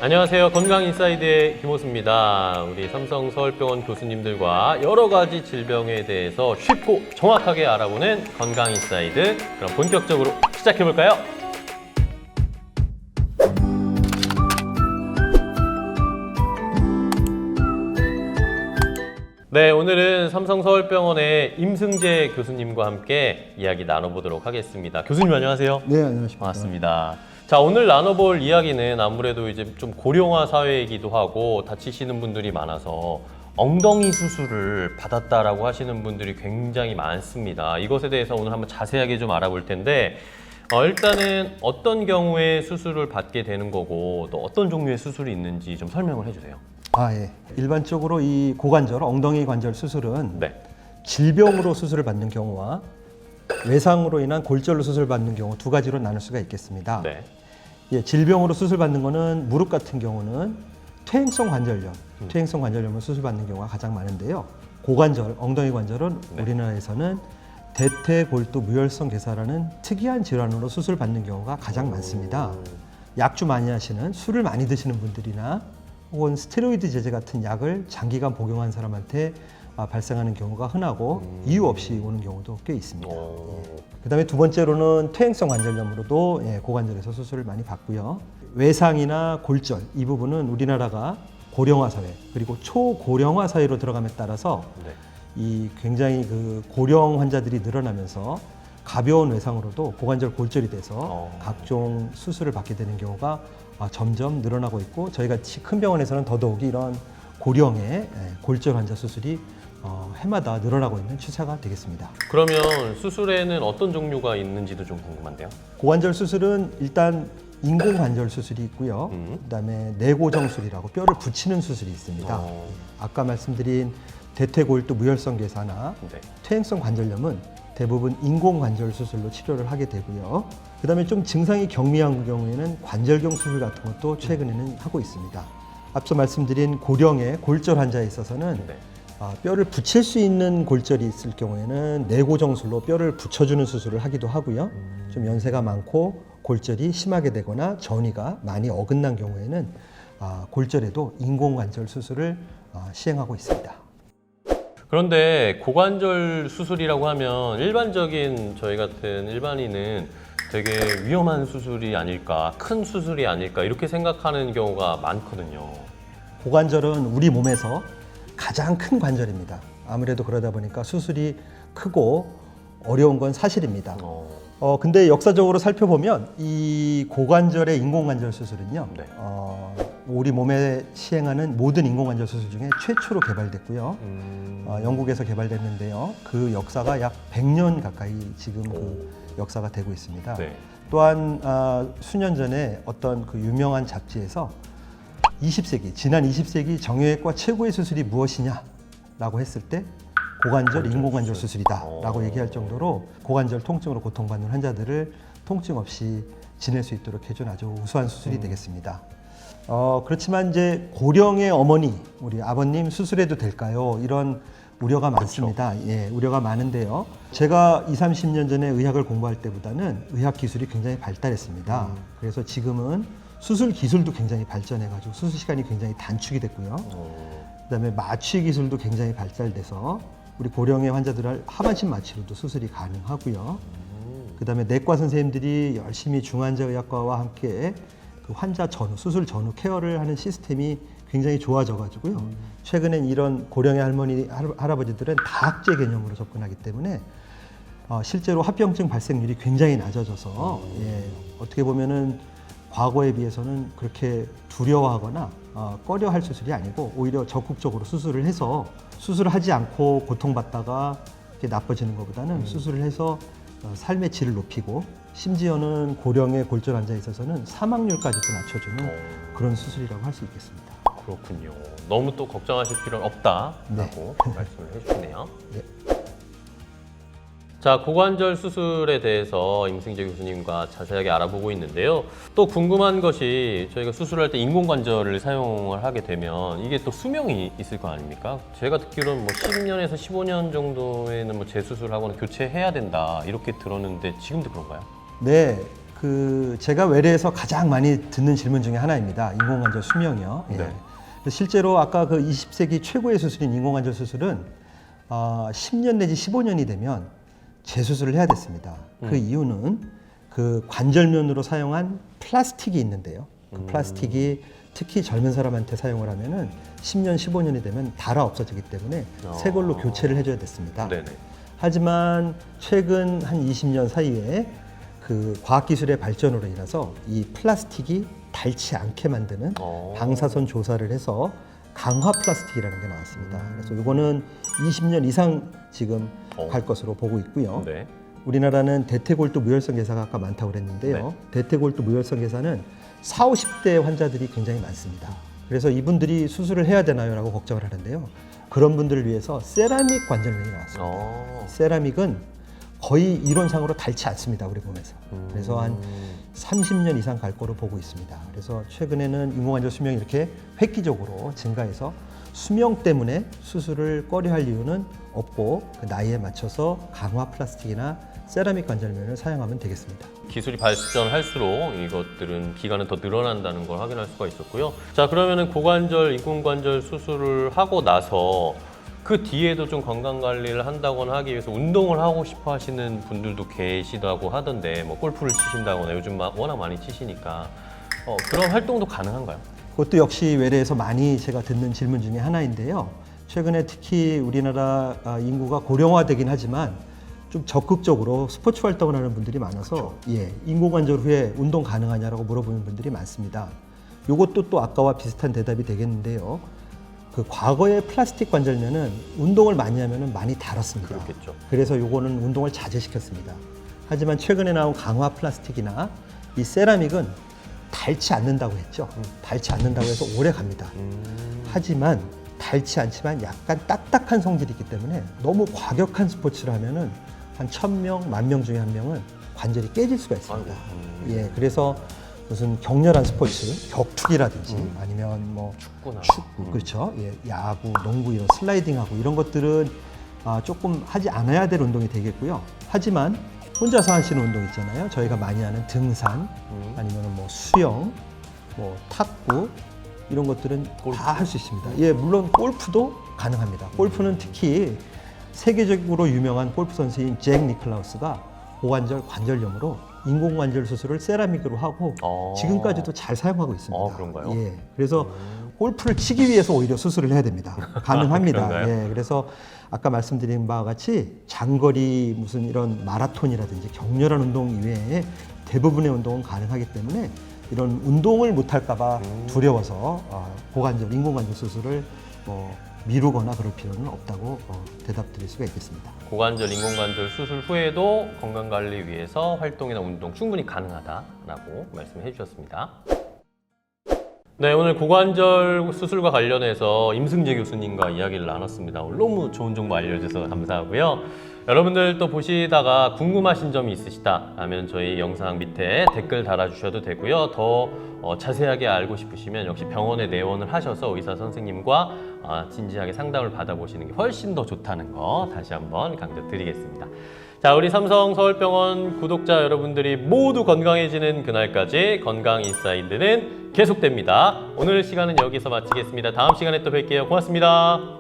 안녕하세요. 건강인사이드의 김호수입니다. 우리 삼성서울병원 교수님들과 여러 가지 질병에 대해서 쉽고 정확하게 알아보는 건강인사이드. 그럼 본격적으로 시작해볼까요? 네, 오늘은 삼성서울병원의 임승재 교수님과 함께 이야기 나눠보도록 하겠습니다. 교수님 안녕하세요. 네, 안녕하십니까. 반갑습니다. 자, 오늘 나눠볼 이야기는 아무래도 이제 좀 고령화 사회이기도 하고 다치시는 분들이 많아서 엉덩이 수술을 받았다라고 하시는 분들이 굉장히 많습니다. 이것에 대해서 오늘 한번 자세하게 좀 알아볼 텐데 일단은 어떤 경우에 수술을 받게 되는 거고 또 어떤 종류의 수술이 있는지 좀 설명을 해주세요. 예. 일반적으로 이 고관절, 엉덩이 관절 수술은 네. 질병으로 수술을 받는 경우와 외상으로 인한 골절로 수술을 받는 경우 두 가지로 나눌 수가 있겠습니다. 네. 질병으로 수술 받는 거는 무릎 같은 경우는 퇴행성 관절염, 퇴행성 관절염을 수술 받는 경우가 가장 많은데요. 고관절, 엉덩이 관절은 네. 우리나라에서는 대퇴골두 무혈성 괴사라는 특이한 질환으로 수술 받는 경우가 가장 많습니다. 약주 많이 하시는, 술을 많이 드시는 분들이나 혹은 스테로이드 제제 같은 약을 장기간 복용한 사람한테 발생하는 경우가 흔하고 이유 없이 오는 경우도 꽤 있습니다. 그다음에 두 번째로는 퇴행성 관절염으로도 고관절에서 수술을 많이 받고요. 외상이나 골절 이 부분은 우리나라가 고령화 사회 그리고 초고령화 사회로 들어감에 따라서 네. 이 굉장히 그 고령 환자들이 늘어나면서 가벼운 외상으로도 고관절 골절이 돼서 각종 수술을 받게 되는 경우가 점점 늘어나고 있고 저희 같이 큰 병원에서는 더더욱이 이런 고령의 골절 환자 수술이 해마다 늘어나고 있는 추세가 되겠습니다. 그러면 수술에는 어떤 종류가 있는지도 좀 궁금한데요. 고관절 수술은 일단 인공관절 수술이 있고요. 그다음에 내고정술이라고 뼈를 붙이는 수술이 있습니다. 아까 말씀드린 대퇴골두 무혈성 괴사나 네. 퇴행성 관절염은 대부분 인공관절 수술로 치료를 하게 되고요. 그다음에 좀 증상이 경미한 경우에는 관절경 수술 같은 것도 최근에는 하고 있습니다. 앞서 말씀드린 고령의 골절 환자에 있어서는 네. 뼈를 붙일 수 있는 골절이 있을 경우에는 내고정술로 뼈를 붙여주는 수술을 하기도 하고요. 좀 연세가 많고 골절이 심하게 되거나 전이가 많이 어긋난 경우에는 골절에도 인공관절 수술을 시행하고 있습니다. 그런데 고관절 수술이라고 하면 일반적인 저희 같은 일반인은 되게 위험한 수술이 아닐까, 큰 수술이 아닐까 이렇게 생각하는 경우가 많거든요. 고관절은 우리 몸에서 가장 큰 관절입니다. 아무래도 그러다 보니까 수술이 크고 어려운 건 사실입니다. 근데 역사적으로 살펴보면 이 고관절의 인공관절 수술은요. 네. 우리 몸에 시행하는 모든 인공관절 수술 중에 최초로 개발됐고요. 영국에서 개발됐는데요. 그 역사가 약 100년 가까이 지금 그 역사가 되고 있습니다. 네. 또한 수년 전에 어떤 그 유명한 잡지에서 20세기, 지난 20세기 정형외과 최고의 수술이 무엇이냐라고 했을 때 고관절 인공관절 수술이다 라고 얘기할 정도로 고관절 통증으로 고통받는 환자들을 통증 없이 지낼 수 있도록 해준 아주 우수한 수술이 되겠습니다. 그렇지만 이제 고령의 어머니, 우리 아버님 수술해도 될까요? 이런 우려가 많습니다. 예, 우려가 많은데요. 제가 20, 30년 전에 의학을 공부할 때보다는 의학 기술이 굉장히 발달했습니다. 그래서 지금은 수술 기술도 굉장히 발전해가지고 수술 시간이 굉장히 단축이 됐고요. 그다음에 마취 기술도 굉장히 발달돼서 우리 고령의 환자들을 하반신 마취로도 수술이 가능하고요. 그다음에 내과 선생님들이 열심히 중환자의학과와 함께 그 환자 전후, 수술 전후 케어를 하는 시스템이 굉장히 좋아져가지고요. 최근엔 이런 고령의 할머니, 할아버지들은 다학제 개념으로 접근하기 때문에 실제로 합병증 발생률이 굉장히 낮아져서 어떻게 보면은 과거에 비해서는 그렇게 두려워하거나 꺼려할 수술이 아니고 오히려 적극적으로 수술을 해서 수술을 하지 않고 고통받다가 이렇게 나빠지는 것보다는 수술을 해서 삶의 질을 높이고 심지어는 고령의 골절 환자에 있어서는 사망률까지도 낮춰주는 그런 수술이라고 할 수 있겠습니다. 그렇군요. 너무 또 걱정하실 필요는 없다라고 말씀을 해주시네요. 네. 자, 고관절 수술에 대해서 임승재 교수님과 자세하게 알아보고 있는데요. 또 궁금한 것이 저희가 수술할 때 인공관절을 사용을 하게 되면 이게 또 수명이 있을 거 아닙니까? 제가 듣기로는 뭐 10년에서 15년 정도에는 뭐 재수술하거나 교체해야 된다 이렇게 들었는데 지금도 그런가요? 네, 제가 외래에서 가장 많이 듣는 질문 중에 하나입니다. 인공관절 수명이요. 예. 네. 실제로 아까 그 20세기 최고의 수술인 인공관절 수술은 10년 내지 15년이 되면 재수술을 해야 됐습니다. 그 이유는 그 관절면으로 사용한 플라스틱이 있는데요. 그 플라스틱이 특히 젊은 사람한테 사용을 하면은 10년, 15년이 되면 닳아 없어지기 때문에 새 걸로 교체를 해줘야 됐습니다. 네네. 하지만 최근 한 20년 사이에 그 과학기술의 발전으로 인해서 이 플라스틱이 닳지 않게 만드는 방사선 조사를 해서 강화 플라스틱이라는 게 나왔습니다. 그래서 이거는 20년 이상 지금 갈 것으로 보고 있고요. 네. 우리나라는 대퇴골두 무혈성 괴사가 아까 많다고 그랬는데요. 대퇴골두 무혈성 괴사는 40, 50대 환자들이 굉장히 많습니다. 그래서 이분들이 수술을 해야 되나요? 라고 걱정을 하는데요. 그런 분들을 위해서 세라믹 관절면이 나왔습니다. 세라믹은 거의 이론상으로 닳지 않습니다. 우리 몸에서. 그래서 한 30년 이상 갈 거로 보고 있습니다. 그래서 최근에는 인공관절 수명이 이렇게 획기적으로 증가해서 수명 때문에 수술을 꺼려할 이유는 없고 그 나이에 맞춰서 강화 플라스틱이나 세라믹 관절면을 사용하면 되겠습니다. 기술이 발전할수록 이것들은 기간은 더 늘어난다는 걸 확인할 수가 있었고요. 자, 그러면은 고관절, 인공관절 수술을 하고 나서 그 뒤에도 좀 건강 관리를 한다거나 하기 위해서 운동을 하고 싶어 하시는 분들도 계시다고 하던데, 뭐 골프를 치신다거나 요즘 워낙 많이 치시니까 그런 활동도 가능한가요? 그것도 역시 외래에서 많이 제가 듣는 질문 중에 하나인데요. 최근에 특히 우리나라 인구가 고령화되긴 하지만 좀 적극적으로 스포츠 활동을 하는 분들이 많아서 예, 인공관절 후에 운동 가능하냐라고 물어보는 분들이 많습니다. 이것도 또 아까와 비슷한 대답이 되겠는데요. 그 과거의 플라스틱 관절면은 운동을 많이 하면은 많이 닳았습니다. 그렇겠죠. 그래서 요거는 운동을 자제시켰습니다. 하지만 최근에 나온 강화 플라스틱이나 이 세라믹은 닳지 않는다고 했죠. 닳지 않는다고 해서 오래 갑니다. 하지만 닳지 않지만 약간 딱딱한 성질이 있기 때문에 너무 과격한 스포츠를 하면은 한 1000명, 10,000명 중에 한 명은 관절이 깨질 수가 있습니다. 예, 그래서 무슨 격렬한 스포츠, 격투기라든지 아니면 뭐 축구나. 축구, 그렇죠. 예, 야구, 농구 이런 슬라이딩하고 이런 것들은 조금 하지 않아야 될 운동이 되겠고요. 하지만 혼자서 하시는 운동 있잖아요. 저희가 많이 하는 등산, 아니면 뭐 수영, 뭐 탁구 이런 것들은 다 할 수 있습니다. 예, 물론 골프도 가능합니다. 골프는 특히 세계적으로 유명한 골프 선수인 잭 니클라우스가 고관절 관절염으로 인공관절 수술을 세라믹으로 하고 지금까지도 잘 사용하고 있습니다. 그런가요? 예, 그래서 골프를 치기 위해서 오히려 수술을 해야 됩니다. 가능합니다. 그런가요? 예, 그래서 아까 말씀드린 바와 같이 장거리 무슨 이런 마라톤이라든지 격렬한 운동 이외에 대부분의 운동은 가능하기 때문에 이런 운동을 못할까봐 두려워서 고관절, 인공관절 수술을 미루거나 그럴 필요는 없다고 대답드릴 수가 있겠습니다. 고관절, 인공관절 수술 후에도 건강관리 위해서 활동이나 운동 충분히 가능하다라고 말씀해 주셨습니다. 네, 오늘 고관절 수술과 관련해서 임승재 교수님과 이야기를 나눴습니다. 오늘 너무 좋은 정보 알려주셔서 감사하고요. 여러분들 또 보시다가 궁금하신 점이 있으시다 하면 저희 영상 밑에 댓글 달아주셔도 되고요. 더 자세하게 알고 싶으시면 역시 병원에 내원을 하셔서 의사 선생님과 진지하게 상담을 받아보시는 게 훨씬 더 좋다는 거 다시 한번 강조드리겠습니다. 자, 우리 삼성서울병원 구독자 여러분들이 모두 건강해지는 그날까지 건강인사이드는 계속됩니다. 오늘 시간은 여기서 마치겠습니다. 다음 시간에 또 뵐게요. 고맙습니다.